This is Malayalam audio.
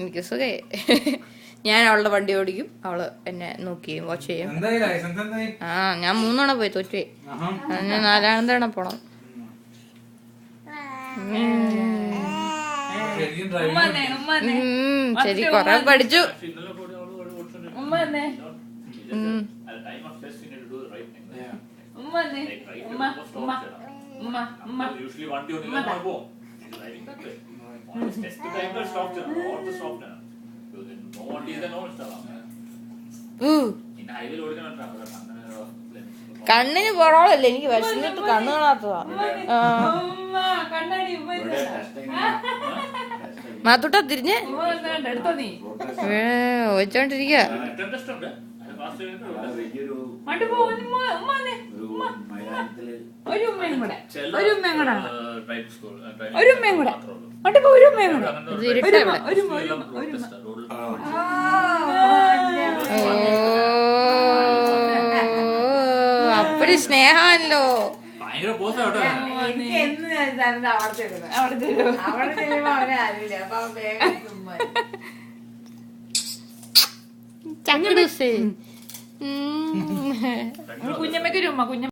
എനിക്ക് സുഖേ. ഞാൻ അവളുടെ വണ്ടി ഓടിക്കും, അവള് എന്നെ നോക്കി വാച്ച് ചെയ്യും. ഞാൻ 3 തവണ പോയി തോറ്റേ. ഞാൻ 4ാമത്തെ തവണ പോണം. ശരി, കൊറേ പഠിച്ചു. കണ്ണിന് പോറോളല്ലേ, എനിക്ക് വിശന്നിട്ട് കണ്ണ് കാണാത്തതാ. മാത്തൂട്ടാ തിരിഞ്ഞ് വെച്ചോണ്ടിരിക്ക. അപ്പടി സ്നേഹമല്ലോ. ചങ്ങ കുഞ്ഞമ്മയ്ക്ക് ഒരു ഉമ്മ.